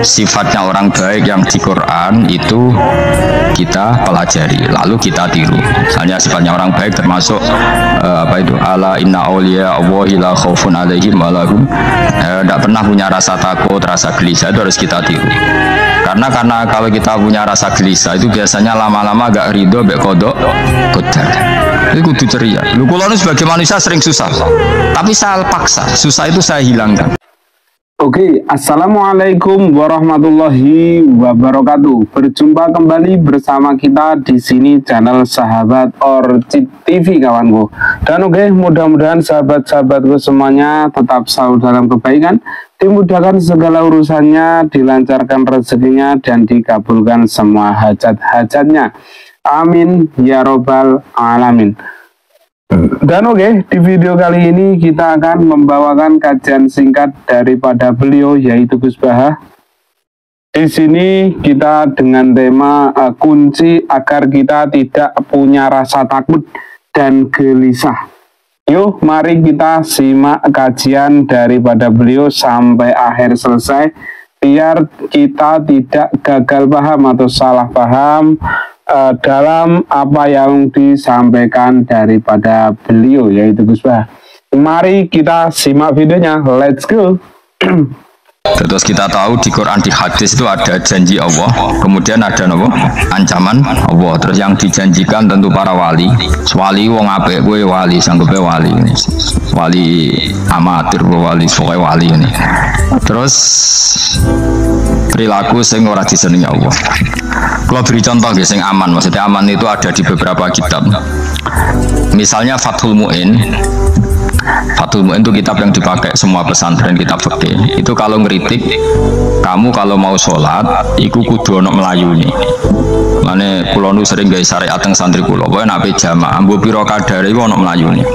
sifatnya orang baik yang di Quran itu kita pelajari, lalu kita tiru. Misalnya sifatnya orang baik termasuk apa itu? Ala inna auliya Allahi la khaufun alaihim wa lahum tidak pernah punya rasa takut, rasa gelisah, itu harus kita tiru. Karena kalau kita punya rasa gelisah itu biasanya lama-lama agak ridho mbek kodok kodar. Itu kudu ceria. Lu kula nu sebagai manusia sering susah. Tapi saya paksa, susah itu saya hilangkan. Oke, assalamualaikum warahmatullahi wabarakatuh. Berjumpa kembali bersama kita di sini channel Sahabat Orchid TV kawanku. Dan oke, mudah-mudahan sahabat-sahabatku semuanya tetap selalu dalam kebaikan, dimudahkan segala urusannya, dilancarkan rezekinya, dan dikabulkan semua hajat-hajatnya. Amin ya robbal alamin. Dan oke, di video kali ini kita akan membawakan kajian singkat daripada beliau, yaitu Gus Baha. Di sini kita dengan tema kunci agar kita tidak punya rasa takut dan gelisah. Yuk, mari kita simak kajian daripada beliau sampai akhir selesai, biar kita tidak gagal paham atau salah paham dalam apa yang disampaikan daripada beliau, yaitu Gus Baha. Mari kita simak videonya, let's go. Terus kita tahu di Quran, di hadis itu ada janji Allah, kemudian ada ancaman Allah. Terus yang dijanjikan tentu para wali. Wali wong apik kowe wali, sanggepe wali. Wali amatir wali, pokoke wali ini. Terus perilaku sing ora disenengi Allah. Kalau beri contoh ya, sing aman, maksudnya aman itu ada di beberapa kitab. Misalnya Fathul Mu'in. Fathul Mu'in itu kitab yang dipakai semua pesantren, kitab fikih. Itu kalau ngeritik, kamu kalau mau sholat, iku kudu ono melayuni. Mane kula nu sering gawe syariat teng santri kula, kowe nek jamaah, ambo pira kadare iku ono melayuni.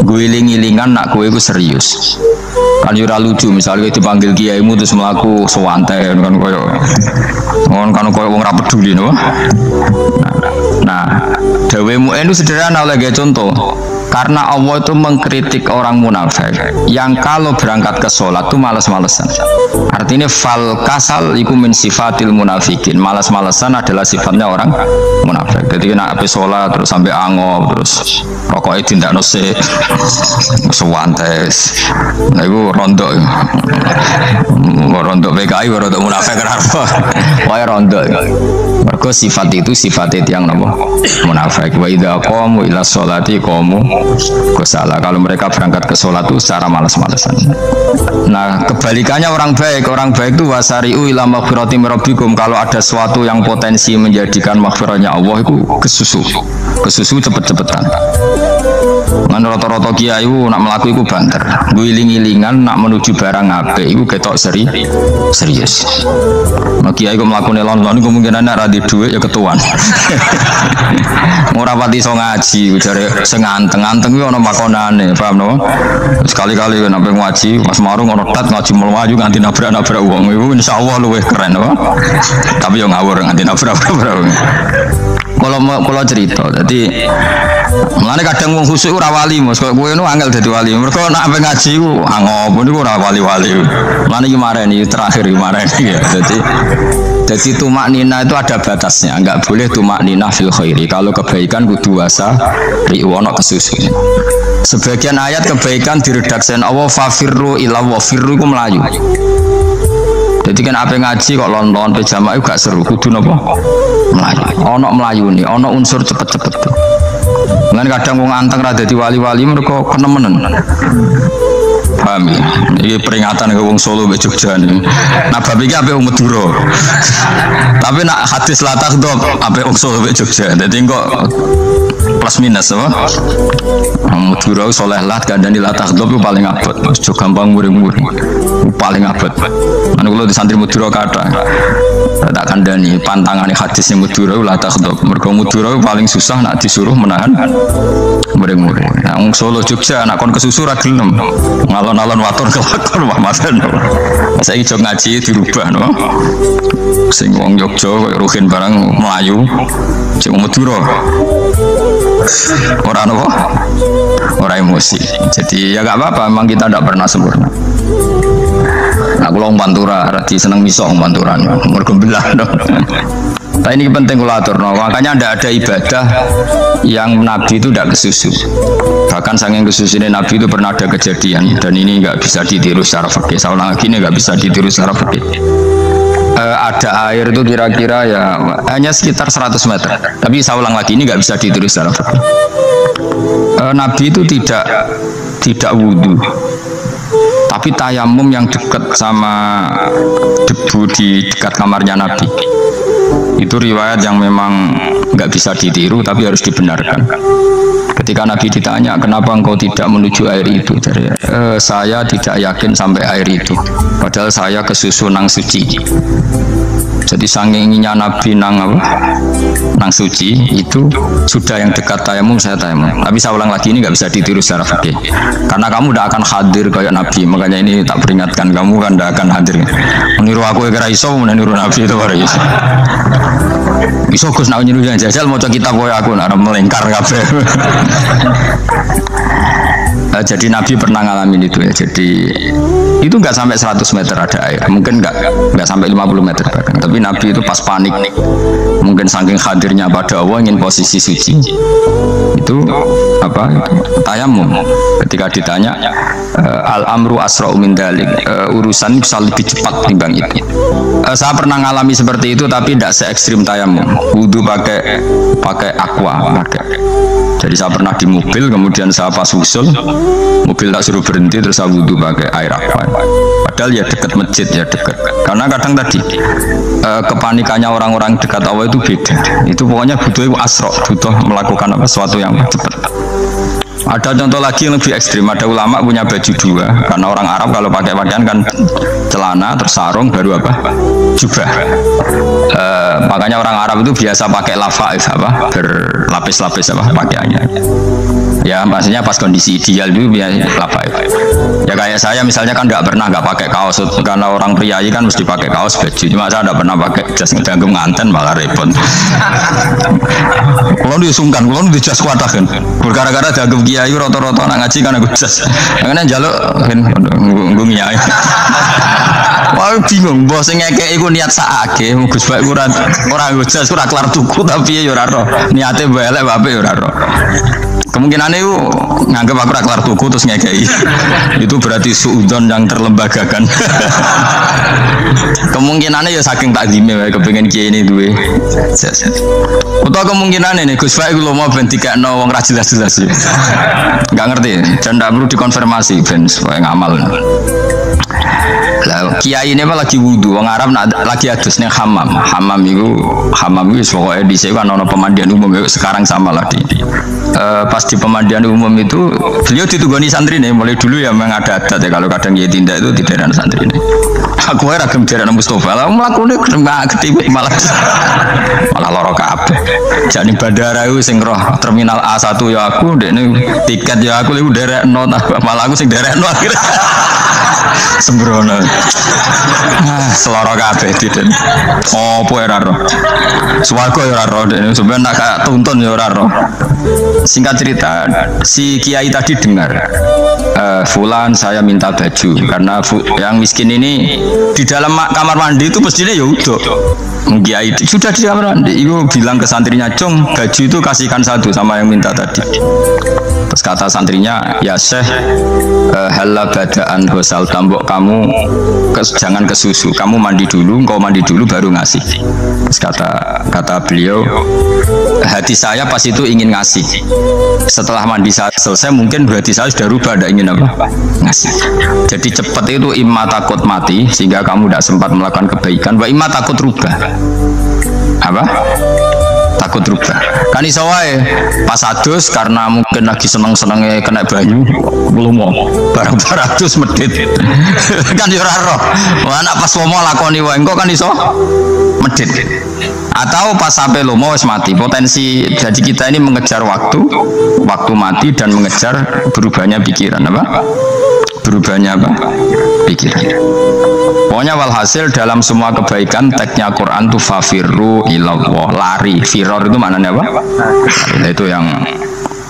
Guling-gilingan nak kowe iku serius. Kan yo ora lucu, misalnya dipanggil kiaimu terus mlaku sewantai kan koyo wong ora peduli no. Nah, dawe Mu'in itu sederhana oleh contoh. Karena Allah itu mengkritik orang munafik yang kalau berangkat ke sholat itu malas-malesan. Artinya fal kasal iku min sifatil munafikin. Malas-malesan adalah sifatnya orang munafik. Jadi kena habis sholat terus sampai angop, terus rokoknya tindak nose sewantes. Nah itu rontok PKI, rontok munafik kenapa? Wah rontok. Mergo sifat itu sifat yang munafik. Wa idza qamu ila sholati qamu kusala. Kalau mereka berangkat ke sholat itu secara malas-malasan. Nah kebalikannya orang baik itu wasari'u ila maghfirati rabbikum. Kalau ada sesuatu yang potensi menjadikan maghfirahnya Allah itu kesusu cepet-cepetan. Ngan rata-rata kiai nak melaku itu banter, guling-gilingan nak menuju barang apik itu ketok serius. Nah kiai ku mlakune lon-lon kemungkinan nek ra di dhuwit ya ketuan. Ora pati iso ngaji, jare sing anteng-anteng kuwi ana makonane, paham no? Sekali-kali nek ngaji, Mas Marung ana tat ngaji mlayu nganti nabrak-nabrak wong, iku insyaallah luwih keren no? Tapi yo ngawur nganti nabrak-nabrak wong. Kalau cerita, jadi mulane kadang wong khusuk ora wali, Mas. Kowe ngono angel dadi wali. Mergo nek ape ngaji ku angop niku ora wali-wali. Mulane iki mareni terakhir mareni ya. Jadi tumak nina itu ada batasnya, enggak boleh tumak nina fil khairi. Kalau kebaikan kudu wasa riwono kesusu. Sebagian ayat kebaikan diredaksikan Allah fafirru ila wa firru ku melayu. Jadi kan apa ngaji kok lon-lon pejama itu gak seru, kudu napa? Melayu. Ono melayuni, ono unsur cepet-cepet. Lan kadang wong anteng ra dadi wali-wali mereka kenemenen. Paham ya? Ini peringatan ke wong Solo mbek Jogja niku. Nah bab iki ape wong Madura. Tapi nak hadis la takhdhab ape wong Solo mbek Jogja. Dadi kok plus minus apa? Madura soleh lah kandhani la takhdhab itu paling abot. Aja gampang muring-muring. Paling abot. Anu kula di santri Madura kathah. Tak kandhani pantangane hadis yang Madura la takhdhab. Mergo Madura paling susah nak disuruh menahan muring-muring. Nah wong Solo Jogja nak kon kesusu ra gelem. Alon-alon waton kelakon Pak Masen. Saiki jog ngaji dirubah no. Sing wong Jogja koyo ruhin barang Melayu, sing Madura. Ora napa? Ora emosi. Jadi ya gak apa-apa, memang kita tidak pernah sempurna. Nah, kula Pantura, radi seneng miso Panturan. Mergo belah. Nah ini penting kula aturno. Makanya ndak ada ibadah yang Nabi itu tidak kesusu. Bahkan saking kesusunya Nabi itu pernah ada kejadian dan ini nggak bisa ditiru secara fikih. Saya ulang lagi ini nggak bisa ditiru secara fikih. Ada air itu kira-kira ya hanya sekitar 100 meter. Tapi saya ulang lagi ini nggak bisa ditiru secara fikih. Nabi itu tidak wudhu, tapi tayamum yang dekat sama debu di dekat kamarnya Nabi. Itu riwayat yang memang nggak bisa ditiru tapi harus dibenarkan. Ketika Nabi ditanya kenapa engkau tidak menuju air itu, saya tidak yakin sampai air itu, padahal saya kesusu nang suci. Jadi saking inginnya Nabi nang suci itu sudah yang dekat tayamum saya tayamum. Tapi saya ulang lagi ini nggak bisa ditiru secara fikih karena kamu tidak akan hadir kayak Nabi. Makanya ini tak peringatkan kamu kan tidak akan hadir. Meniru aku kira iso, meniru Nabi itu baru iso. Iso Gus nak niru yang jajal mau kitab koyo aku nak melingkar kabeh. Jadi Nabi pernah ngalamin itu ya. Jadi itu nggak sampai 100 meter ada air, mungkin nggak sampai 50 meter bahkan. Tapi Nabi itu pas panik, mungkin saking hadirnya pada Allah ingin posisi suci, itu apa? Tayamum. Ketika ditanya al amru asra'u min dalik, urusan bisa lebih cepat timbang itu. Saya pernah ngalami seperti itu tapi tidak se ekstrim tayamum. Wudu pakai aqua, Jadi saya pernah di mobil, kemudian saya pas usul, mobil tak suruh berhenti, terus saya wudhu pakai air aqua. Padahal ya dekat masjid, ya dekat. Karena kadang tadi kepanikannya orang-orang dekat Allah itu beda. Itu pokoknya butuh asro, butuh melakukan sesuatu yang cepat. Ada contoh lagi yang lebih ekstrim. Ada ulama punya baju dua, karena orang Arab kalau pakai pakaian kan celana terus sarung baru apa? Jubah. Makanya orang Arab itu biasa pakai lafaif apa? Berlapis-lapis apa pakaiannya. Ya maksudnya pas kondisi ideal dulu biasa lafaif. Ya kayak saya misalnya kan nggak pakai kaos, karena orang priayi kan mesti pakai kaos baju. Cuma saya nggak pernah pakai jas ngedanggung nganten malah repot. Kalau disungkan, kalau dijas kuatakan. Gara-gara dagem kiai roto-roto nak ngaji kan aku jas. Karena jaluk nggung nyai. Wah bingung, bos ngekek iku niat sakake, Gus Baik ora jas ora kelar tuku tapi ya ora roh. Niate elek bape ya ora roh. Kemungkinan itu nganggap aku kelar tuku terus ngekei. Itu berarti suudzon yang terlembagakan. Kemungkinannya ya saking takzime kepengen kiai ini duwe. Atau kemungkinan ini Gus Baik lu mau ben dikekno wong ra jelas-jelas. Enggak ngerti dan tidak perlu dikonfirmasi ben supaya ngamal. Lah kiai ini apa lagi wudu, wong Arab lagi adus ning hammam. Hammam itu pokoknya di sini kan ono pemandian umum sekarang sama lah di. Pas di pemandian umum itu beliau ditugani santri nih, mulai dulu ya memang ada adat ya kalau kadang dia tindak itu tidak ada santri nih. Aku era gemjaran Mustafa lah melakukan ketibik malah loro kabeh. Jadi bandara itu sing roh terminal A1 ya aku, ini tiket ya aku itu derekno, malah aku sing derekno akhirnya. Sembrono. Seloro kabeh diten. Opo ora roh. Swarga ya ora roh, sampeyan nak tuntun ya ora roh. Singkat cerita, si kiai tadi dengar fulan saya minta baju karena yang miskin ini di dalam kamar mandi itu mestinya ya udah kiai sudah di kamar mandi itu bilang ke santrinya, cung baju itu kasihkan satu sama yang minta tadi. Terus kata santrinya, ya Syekh halla badaan hosal tambok kamu jangan ke susu, kamu mandi dulu, engkau mandi dulu baru ngasih. Terus kata beliau, hati saya pas itu ingin ngasih. Setelah mandi saya selesai mungkin hati saya sudah rubah, tidak ingin apa ngasih. Jadi cepat itu imma takut mati sehingga kamu tidak sempat melakukan kebaikan, wa imma takut rubah. Apa? Takut rubah. Kan iso wae pas adus karena mungkin lagi seneng-senenge kena banyu lumo barang-barang adus medit. Kan yo ora roh. Wah anak pas lomo lakoni wae engko kan iso medit. Atau pas sampai lomo wis mati. Potensi jadi kita ini mengejar waktu mati dan mengejar berubahnya pikiran apa? Berubahnya apa? Pikiran. Pokoknya walhasil dalam semua kebaikan teksnya Quran tuh fafirru ilallah, lari. Firor itu maknanya apa? Itu yang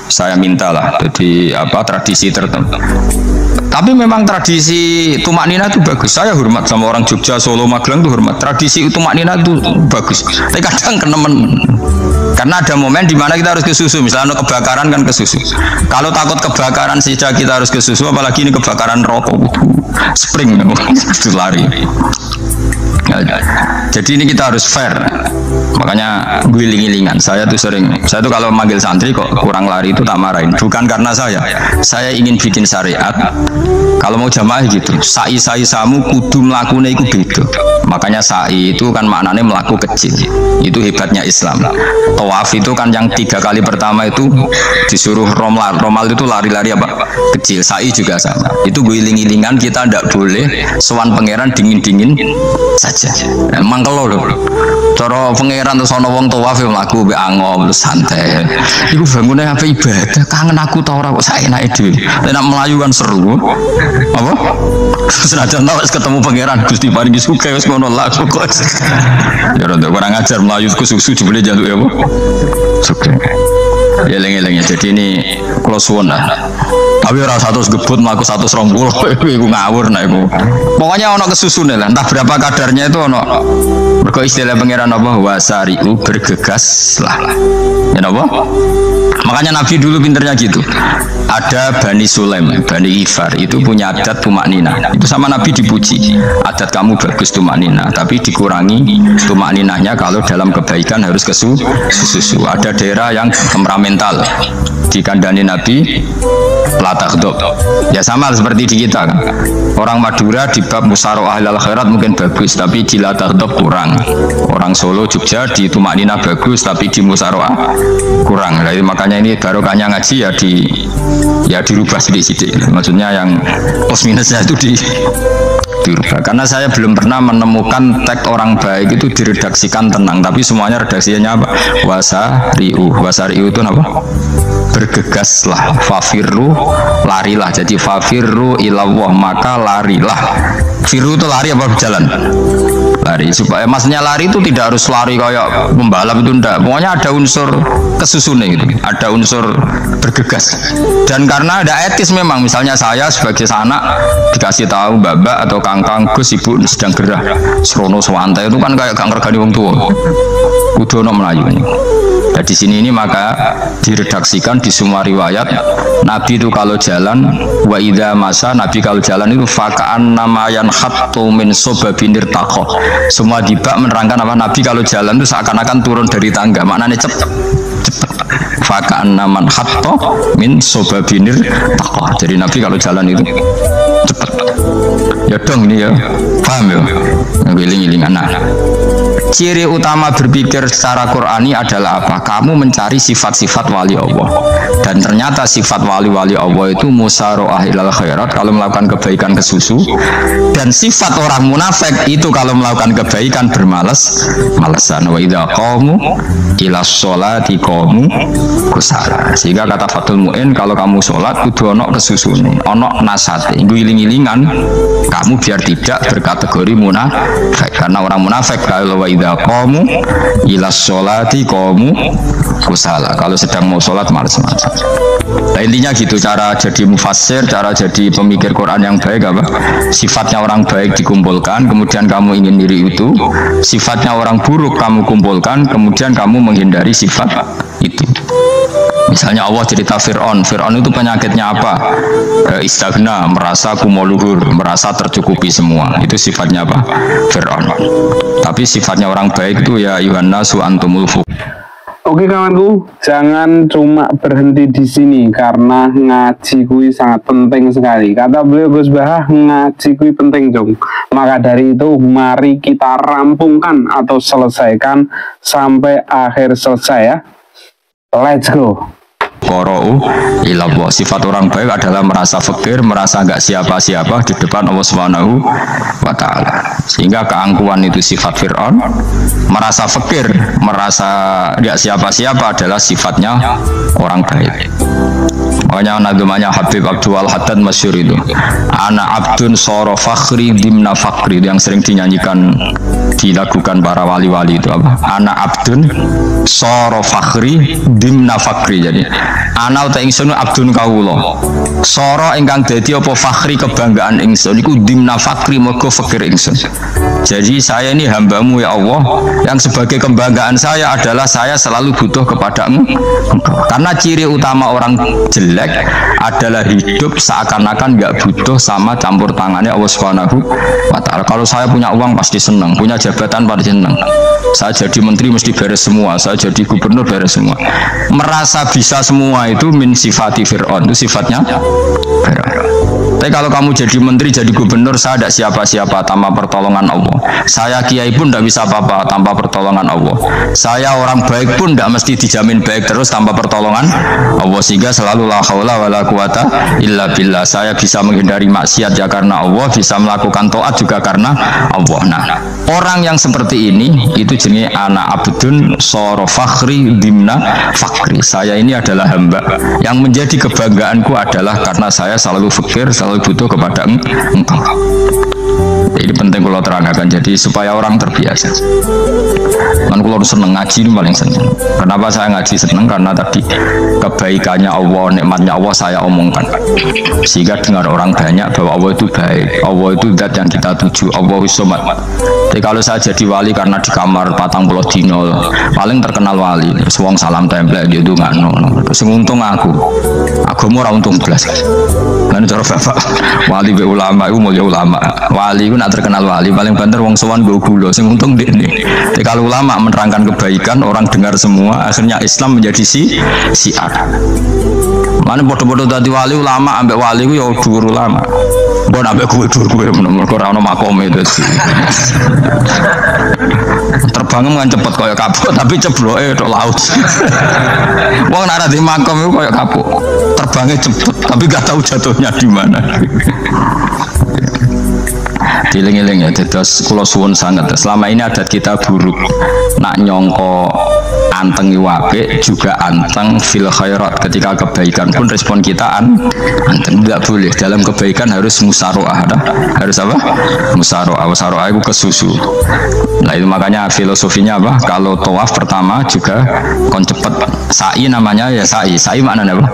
saya minta lah. Jadi apa tradisi tertentu. Tapi memang tradisi tumak nina itu bagus. Saya hormat sama orang Jogja, Solo, Magelang itu hormat. Tradisi tumak nina itu bagus. Tapi kadang kenemen. Karena ada momen di mana kita harus ke susu. Misalnya kebakaran kan ke susu. Kalau takut kebakaran saja kita harus ke susu, apalagi ini kebakaran rokok. Spring itu lari. Jadi ini kita harus fair. Makanya guling-gilingan. Saya tuh kalau manggil santri kok kurang lari itu tak marahin. Bukan karena saya ingin bikin syariat. Kalau mau jamaah gitu, sa'i samu kudu mlakune iku beda. Makanya sa'i itu kan maknanya melaku kecil. Itu hebatnya Islam. Tawaf itu kan yang 3 kali pertama itu disuruh romal. Romal itu lari-lari apa? Kecil. Sa'i juga sama. Itu guling-gilingan, kita ndak boleh sowan pangeran dingin-dingin saja. Emang kalau loh. Cara pangeran terus ana wong tawaf mlaku mbek angom terus santai. Iku bangune apa ibadah, kangen aku ta ora kok saenake dhewe. Nek melayu kan seru. Apa? Senajan wis ketemu pangeran Gusti paringi suka wis ngono lah kok. Ya ora kurang ajar melayu ku susu jebule jaluk ya apa? Suka. Ya eling-eling jadi ini kula suwun lah. Tapi ora 100 gebut mlaku 120 iku ngawur nek iku. Pokoknya ono kesusune lah, entah berapa kadarnya itu ono. Mergo istilah pangeran apa wasari'u bergegas lah. Ya napa? Makanya Nabi dulu pinternya gitu. Ada Bani Sulaim, Bani Ifar itu punya adat tumak nina. Itu sama Nabi dipuji. Adat kamu bagus tumak nina, tapi dikurangi tumak ninanya kalau dalam kebaikan harus ke susu. Ada daerah yang temperamental. Dikandani Nabi latakhdub. Ya sama seperti di kita kan. Orang Madura di bab musyawarah ahlul khairat mungkin bagus, tapi di latakhdub kurang. Orang Solo, Jogja di tumak nina bagus, tapi di musyawarah kurang. Jadi makanya ini barokahnya ngaji ya dirubah sedikit-sedikit. Maksudnya yang plus minusnya itu dirubah. Karena saya belum pernah menemukan teks orang baik itu diredaksikan tenang, tapi semuanya redaksinya apa? Wasari'u itu apa? Bergegaslah, fafirru, larilah. Jadi fafirru ilallah, maka larilah. Firu itu lari apa berjalan? Lari. Supaya maksudnya lari itu tidak harus lari kayak pembalap itu enggak. Pokoknya ada unsur kesusunnya gitu. Ada unsur bergegas. Dan karena ada etis memang, misalnya saya sebagai anak dikasih tahu babak atau kangkang Gus ibu sedang gerah serono sewantai itu kan kayak gak ngergani wong tua. Udono Melayu ini. Nah, di sini ini maka diredaksikan di semua riwayat Nabi itu kalau jalan wa idza masa, Nabi kalau jalan itu fakaan namayan khattu min sobabinir takoh. Semua dibak menerangkan apa Nabi kalau jalan itu seakan-akan turun dari tangga, maknanya cepat. Fakaan naman khattu min sobabinir takoh. Jadi Nabi kalau jalan itu cepat. Ya dong ini ya, paham ya? Ngiling-ngiling anak. Ciri utama berpikir secara Qur'ani adalah apa? Kamu mencari sifat-sifat wali Allah. Dan ternyata sifat wali-wali Allah itu musyaroah ilal khairat, kalau melakukan kebaikan ke susu. Dan sifat orang munafik itu kalau melakukan kebaikan bermalas-malasan. Wa idza qamu ilas sholati qamu kusala. Sehingga kata Fathul Mu'in, kalau kamu sholat kudu ono kesusune, ono nasate, iling-ilingan kamu biar tidak berkategori munafik. Karena orang munafik kalau wa idza qamu ilas sholati qamu kusala, kalau sedang mau sholat malas-malasan. Nah, intinya gitu cara jadi mufassir, cara jadi pemikir Quran yang baik apa? Sifatnya orang baik dikumpulkan, kemudian kamu ingin diri itu. Sifatnya orang buruk kamu kumpulkan, kemudian kamu menghindari sifat itu. Misalnya Allah cerita Fir'aun itu penyakitnya apa? Istighna, merasa kumoluhur, merasa tercukupi semua. Itu sifatnya apa? Fir'aun. Tapi sifatnya orang baik itu ya Yuhannasu antumul fuq. Oke kawanku, jangan cuma berhenti di sini karena ngaji kui sangat penting sekali. Kata beliau Gus Bahah, ngaji kui penting jong. Maka dari itu mari kita rampungkan atau selesaikan sampai akhir selesai ya. Let's go. Qara'u ilallah. Sifat orang baik adalah merasa fakir, merasa enggak siapa-siapa di depan Allah Subhanahu wa taala. Sehingga keangkuhan itu sifat Fir'aun, merasa fakir, merasa enggak siapa-siapa adalah sifatnya orang baik. Makanya nadumanya Habib Abdul Haddad masyhur itu. Ana abdun soro fakhri dimna fakri, yang sering dinyanyikan dilakukan para wali-wali itu apa? Ana abdun soro fakhri dimna fakri. Jadi ana uta ingsun abdun kawula. Soro ingkang dadi apa fakhri kebanggaan ingsun iku dimna fakri mergo fakir ingsun. Jadi saya ini hambamu ya Allah, yang sebagai kebanggaan saya adalah saya selalu butuh kepada Engkau. Karena ciri utama orang jelek adalah hidup seakan-akan nggak butuh sama campur tangannya Allah Subhanahu wa Ta'ala. Kalau saya punya uang pasti senang, punya jabatan pasti senang. Saya jadi menteri mesti beres semua, saya jadi gubernur beres semua. Merasa bisa semua itu min sifati Fir'aun, itu sifatnya Fir'aun. Tapi kalau kamu jadi menteri, jadi gubernur, saya tidak siapa-siapa tanpa pertolongan Allah. Saya kiai pun tidak bisa apa-apa tanpa pertolongan Allah. Saya orang baik pun tidak mesti dijamin baik terus tanpa pertolongan Allah. Sehingga selalu la haula wala quwata illa billah. Saya bisa menghindari maksiat ya karena Allah, bisa melakukan taat juga karena Allah. Nah, orang yang seperti ini itu jenis anak abdun soro fakhri dimna fakri. Saya ini adalah hamba yang menjadi kebanggaanku adalah karena saya selalu fakir, selalu butuh kepada Engkau. Ini penting kalau terangkan, jadi supaya orang terbiasa. Kan kalau seneng ngaji ini paling seneng. Kenapa saya ngaji seneng? Karena tadi kebaikannya Allah, nikmatnya Allah saya omongkan, sehingga dengar orang banyak bahwa Allah itu baik, Allah itu zat yang kita tuju, Allahu Somad. Jadi kalau saya jadi wali karena di kamar patang pulau dino, paling terkenal wali, suwong salam template dia itu nggak nol. Terus untung aku mau untung belas. Lalu cara bapak wali be ulama itu mulia ulama, wali itu nak terkenal wali paling banter wong sowan go gula, sing untung deh nih. Jadi kalau ulama menerangkan kebaikan, orang dengar semua, akhirnya Islam menjadi siar. Mana bodoh-bodoh tadi wali ulama ambek wali itu ya dhuwur ulama. Mbok ambek gue menurut ora ono makom itu. Terbang kan cepet kaya kapuk tapi cebloke tok laut. Wong nek ora di makom itu kaya kapuk. Terbangnya cepet tapi gak tahu jatuhnya di mana. Diling-iling ya, terus kula suwun sangat. Selama ini adat kita buruk. Nak nyongko anteng wape juga anteng fil khairat. Ketika kebaikan pun respon kita anteng, tidak boleh. Dalam kebaikan harus musaroah. Harus apa? Musaroah. Musaroah itu kesusu. Nah itu makanya filosofinya apa? Kalau tawaf pertama juga kon cepet. Sa'i namanya ya sa'i. Sa'i maknanya apa?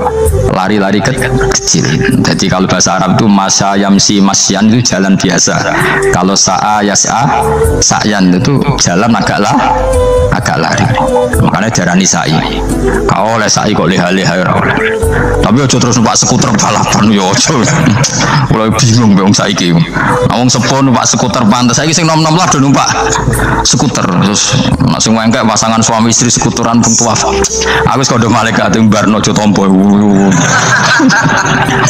Lari-lari kecil. Jadi kalau bahasa Arab itu masya yamsi masyan itu jalan biasa. Kalau sa'a yas'a sa'yan itu jalan agak lari. Makanya darani sa'i. Kau oleh sa'i kok leha-leha ora oleh. Tapi aja terus numpak skuter balapan yo aja. Mulai bingung wong saiki. Wong sepo numpak skuter pantes. Saiki sing nom-nom lah do numpak skuter. Terus langsung wengkek pasangan suami istri skuteran pun tuaf. Aku wis kodho malaikat mbarno aja tampa.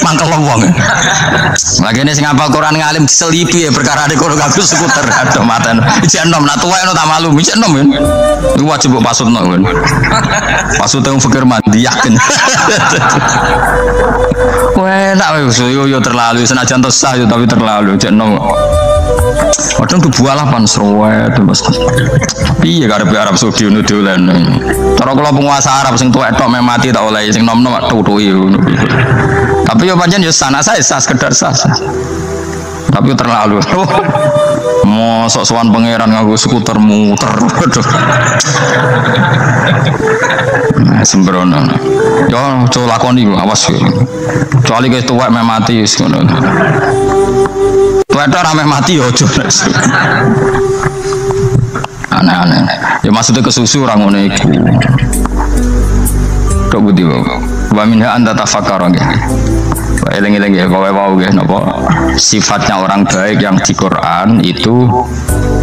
Mangkel wong. Lagi ini sing hafal Quran ngalim diselipi ya perkara de kono gagus skuter. Aduh maten. Ijek nom nak tuwek no tak malu. Ijek nom kan. Iku wajib mbok pasutno kan. Pasut teng fikir mandi yakin. Enak yo terlalu senajan to sah yo tapi terlalu ijek nom. Padahal kebualah pan serwet terus. Piye karepe Arab Saudi ngono dolen. Cara kula penguasa Arab sing tuwek tok mati tak oleh sing nom-nom tutuki ngono. Tapi yo pancen yo sana saya sah sekedar sah. Tapi terlalu. Mosok sowan pangeran nganggo skuter muter. Nah, sembrono. Yo coba lakoni awas yo. Kecuali guys tuwek mati wis ngono. Tuwek rame mati yo aja. Aneh-aneh. Ya maksudnya kesusu orang ngono iku. Kok budi wae. Wa minha anta tafakkar nggih. Eling-eling ya kowe wau nggih napa sifatnya orang baik yang di Quran itu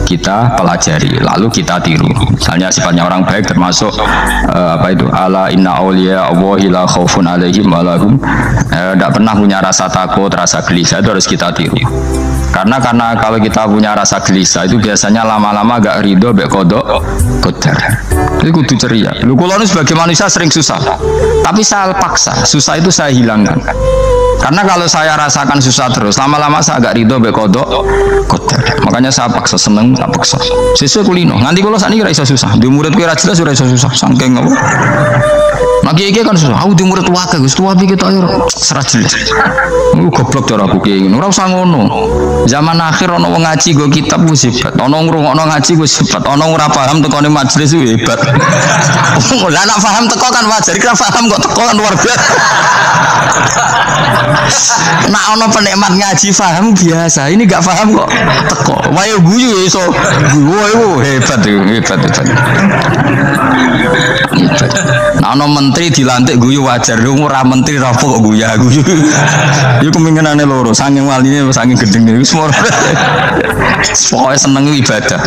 kita pelajari lalu kita tiru. Misalnya sifatnya orang baik termasuk apa itu ala inna auliya Allahi la khaufun alaihim wa lahum tidak pernah punya rasa takut, rasa gelisah, itu harus kita tiru. Karena kalau kita punya rasa gelisah itu biasanya lama-lama agak ridho mbek kodok qadar. Itu kudu ceria. Lu kula sebagai manusia sering susah. Tapi saya paksa, susah itu saya hilangkan. Karena kalau saya rasakan susah terus, lama-lama saya agak ridho mbek kodok qadar. Makanya saya paksa seneng, tak paksa. Sesuai kulino. Nganti kula sakniki ora iso susah. Di murid kuwi ora jelas ora iso susah. Saking apa? Lagi iki kan susah. Aku di murid wae Gus, tua iki kita ayo serat jelas. Goblok cara aku ki ngono. Ora usah ngono. Zaman akhir ana wong ngaji go kitab wis hebat. Ana ngrungokno ngaji wis hebat. Ana ora paham tekone majelis wis hebat. Lah nek paham teko kan wajar, kira paham kok teko kan luar biasa. Nak ana penikmat ngaji paham biasa. Ini gak paham kok teko. Wae guyu iso. Guyu hebat. Nah, ana menteri dilantik guyu wajar, ora menteri rapo kok guyu. Iku kemungkinane loro, saking waline saking gedenge wis moro. Pokoke seneng ibadah.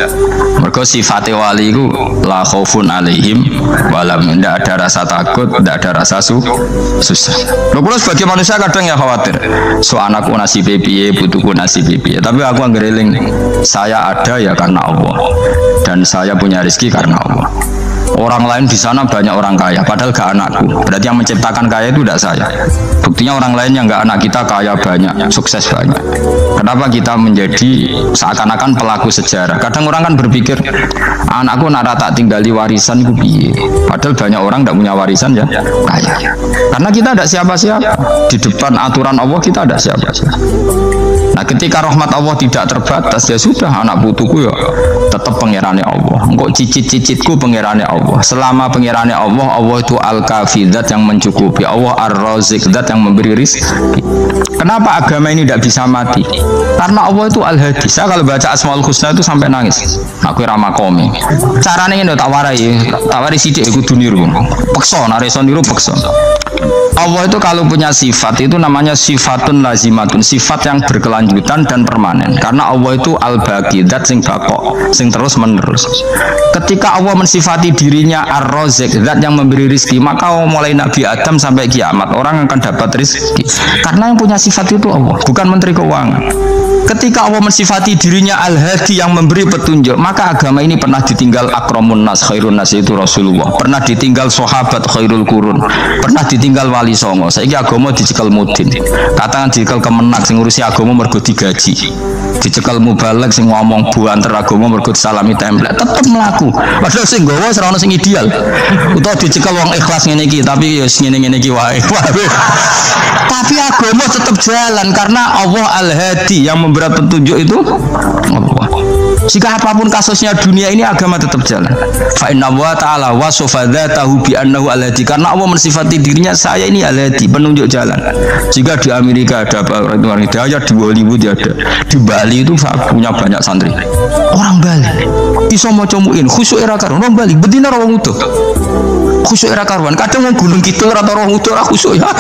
Mergo sifate wali iku la khaufun alaihim walam ndak ada rasa takut, ndak ada rasa susah. Lho kula sebagai manusia kadang ya khawatir. So anakku nasibe piye, putuku nasibe piye. Tapi aku anggere eling, saya ada ya karena Allah. Dan saya punya rezeki karena Allah. Orang lain di sana banyak orang kaya, padahal gak anakku. Berarti yang menciptakan kaya itu tidak saya. Buktinya orang lain yang gak anak kita kaya banyak, sukses banyak. Kenapa kita menjadi seakan-akan pelaku sejarah? Kadang orang kan berpikir, anakku nak tak tinggali warisan itu piye. Padahal banyak orang tidak punya warisan ya kaya. Karena kita tidak siapa-siapa. Di depan aturan Allah kita tidak siapa-siapa. Nah ketika rahmat Allah tidak terbatas ya sudah, anak putuku ya tetap pengirannya Allah. Engkau cicit-cicitku pengirannya Allah. Selama pengirannya Allah, Allah itu al-kafi, zat yang mencukupi. Allah ar-razik, zat yang memberi rizki. Kenapa agama ini tidak bisa mati? Karena Allah itu al-hadi. Saya kalau baca Asmaul Husna itu sampai nangis. Aku ramah komi. Caranya ini tak warai sidik aku duniru. Pekson, areson niru pekson. Allah itu kalau punya sifat itu namanya sifatun lazimatun, sifat yang berkelanjutan dan permanen. Karena Allah itu al-baqi, zat sing bakok, sing terus menerus. Ketika Allah mensifati dirinya ar-razik, zat yang memberi rizki, maka mulai Nabi Adam sampai kiamat orang akan dapat rizki. Karena yang punya sifat itu Allah, bukan menteri keuangan. Ketika Allah mensifati dirinya al-hadi yang memberi petunjuk, maka agama ini pernah ditinggal akramun nas, khairun nas itu Rasulullah, pernah ditinggal sahabat khairul qurun, pernah ditinggal wali songo. Saiki agama dicekel mudin, katakan dicekel kemenak sing ngurusi agama mergo digaji, dicekel mubalek sing ngomong buanter agama mergo salami template, tetep mlaku. Padahal sing nggawa ora ono sing ideal. Utawa dicekel wong ikhlas ngene iki, tapi ya ngene-ngene iki wae. Tapi agama tetap jalan karena Allah al-hadi yang memberi petunjuk itu Allah. Jika apapun kasusnya dunia ini agama tetap jalan. Fa inna wa ta'ala wasafa dzatahu bi annahu al-hadi, karena Allah mensifati dirinya saya ini al-hadi, penunjuk jalan. Jika di Amerika ada orang hidayah, di Hollywood ada, di Bali itu punya banyak santri. Orang Bali iso maca muin khusyuk era karuan, orang Bali bedina wong utuh. Khusyuk era karuan, kadang wong Gunung Kidul rata wong utuh ora khusyuk ya.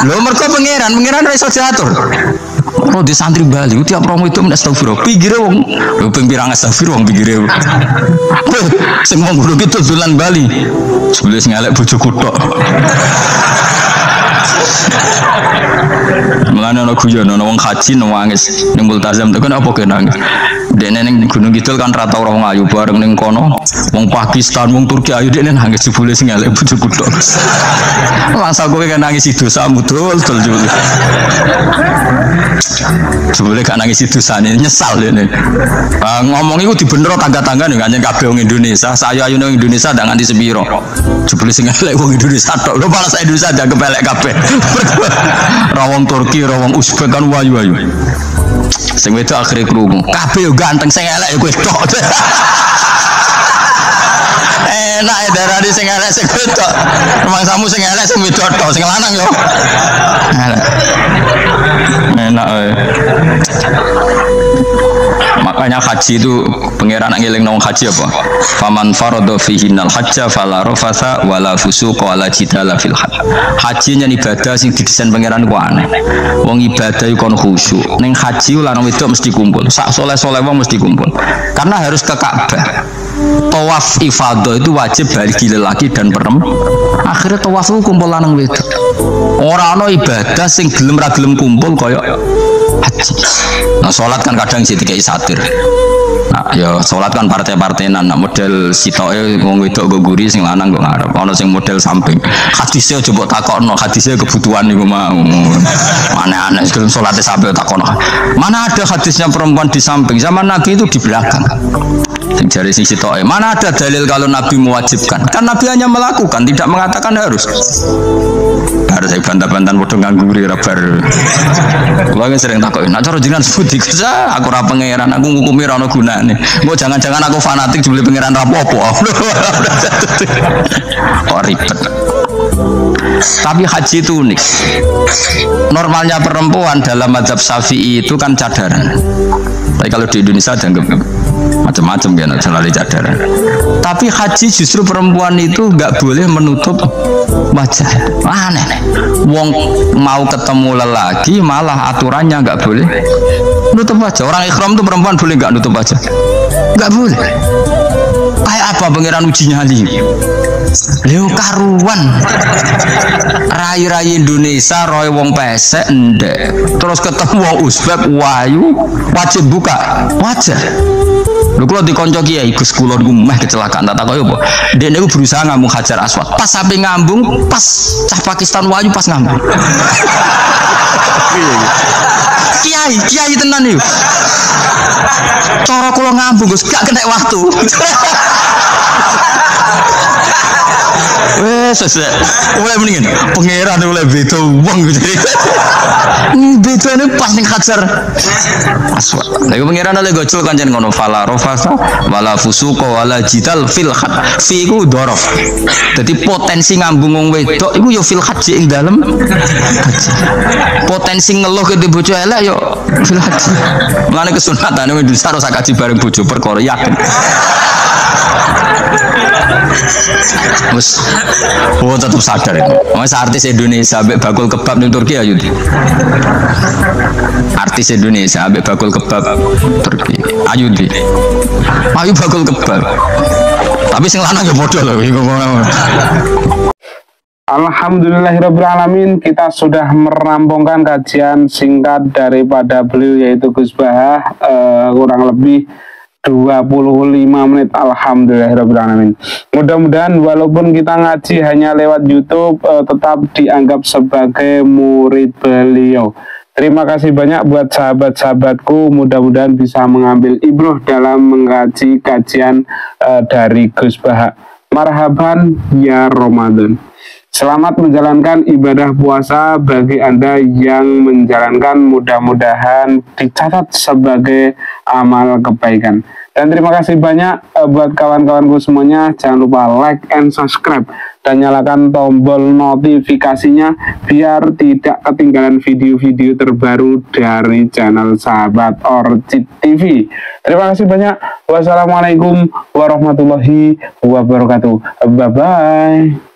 Lho mergo pangeran ra iso diatur. Oh di santri Bali tiap romo itu astagfirullah pinggire wong lho ping pirang astagfirullah wong pinggire sing wong Gunung Kidul dolan Bali sebelum sing elek bojoku tok. Mulane ana guyon ana wong haji nangis ning multazam tekan apa kenang. Dene ning Gunung Kidul kan rata ora wong ayu bareng ning kono wong Pakistan wong Turki ayu dene nangis jebule sing elek bojoku tok. Langsung kowe kan nangis dosa mudul dul. Jebule gak nangis dosane nyesal dene. Ngomong iku dibenero tangga-tangga ning kanjen kabeh wong Indonesia. Saya ayu nang Indonesia ndak nganti sepiro. Jebule sing elek wong Indonesia tok. Lho malah Indonesia ndak kepelek kabeh. Rawong Turki, rawong Uzbek kan wayu-wayu. Sing wedok akhire krungu. Kabeh yo ganteng sing elek yo kowe tok. Enak ya darani sing elek sing wedok. Rumangsamu sing elek sing wedok tok, sing lanang yo. Enak. Makanya haji itu pangeran ngeling nang haji apa? Faman farada fihinnal hajja fala rafatha wala fusuqa wala jidala fil hajj. Haji nya ibadah sing didesain pangeran ku aneh. Wong ibadah iku kon khusyuk. Ning haji lanang wedok mesti kumpul. Sak soleh-soleh wong mesti kumpul. Karena harus ke Ka'bah. Tawaf ifadah itu wajib bagi lelaki dan perempuan. Akhirnya tawaf itu kumpul lanang wedok. Ora ana ibadah sing gelem ra gelem kumpul kaya haji. Nah sholat kan kadang sih dikai satir. Nah ya sholat kan partai-partainan. Nah model sitoke wong wedok go guri sing lanang kok ngarep. Ana sing model samping. Hadisnya coba takokno, hadisnya kebutuhan niku mau. Aneh-aneh sebelum sholatnya sampai takokno. Mana ada hadisnya perempuan di samping? Zaman Nabi itu di belakang. Jari sisi to'e. Mana ada dalil kalau Nabi mewajibkan? Kan Nabi hanya melakukan, tidak mengatakan harus. Harus saya bantah-bantahan bodoh nganggur rabar. Kalau yang sering takokin, nak cara jenengan sebut kerja, aku ora pangeran, aku ngukumi ra ono gunane. Mau jangan-jangan aku fanatik jebule pangeran rapopo. Kok ribet. Tapi haji itu unik. Normalnya perempuan dalam mazhab Syafi'i itu kan cadaran. Tapi kalau di Indonesia dianggap macam-macam ya, selalu cadaran. Tapi haji justru perempuan itu nggak boleh menutup wajah. Aneh nih. Wong mau ketemu lelaki malah aturannya nggak boleh nutup wajah. Orang ikhram tuh perempuan boleh nggak nutup wajah? Nggak boleh. Kayak apa pangeran uji nyali? Leo karuan rai-rai Indonesia roy wong pesek ndek terus ketemu wong Uzbek wayu wajib buka wajah. Lho kula dikonco kiai Gus kula niku meh kecelakaan tak takoki apa. Dek niku berusaha ngambung Hajar Aswad. Pas sampe ngambung pas cah Pakistan wayu pas ngambung. Kiai tenan niku. Cara kula ngambung Gus gak kena waktu. Wes oleh mendingan pangeran oleh beda wong gitu. Beda ini pas ning Hajar Aswad. Lha pangeran oleh gocul kancen ngono fala rofasa wala fusuqa wala jidal fil had. Fi iku dhorof. Dadi potensi ngambung wong wedok iku ya fil haji ing dalem haji. Potensi ngeluh ke bojo elek ya fil haji. Mulane kesunatane Indonesia ora kaji bareng bojo perkara yakin. Wes, tetap sadar itu. Mas artis Indonesia ambek bakul kebab ning Turki ayo. Artis Indonesia ambek bakul kebab Turki. Ayo di. Ayo bakul kebab. Tapi sing lanang ya bodoh lho iku. Alhamdulillahirrabbilalamin, kita sudah merampungkan kajian singkat daripada beliau yaitu Gus Bahah, kurang lebih 25 menit. Alhamdulillahirrabbilalamin. Mudah-mudahan walaupun kita ngaji hanya lewat YouTube, tetap dianggap sebagai murid beliau. Terima kasih banyak buat sahabat-sahabatku, mudah-mudahan bisa mengambil ibrah dalam mengkaji kajian dari Gus Bahak. Marhaban ya Ramadan. Selamat menjalankan ibadah puasa bagi Anda yang menjalankan, mudah-mudahan dicatat sebagai amal kebaikan. Dan terima kasih banyak buat kawan-kawanku semuanya. Jangan lupa like and subscribe dan nyalakan tombol notifikasinya biar tidak ketinggalan video-video terbaru dari channel Sahabat Orchid TV. Terima kasih banyak. Wassalamualaikum warahmatullahi wabarakatuh. Bye-bye.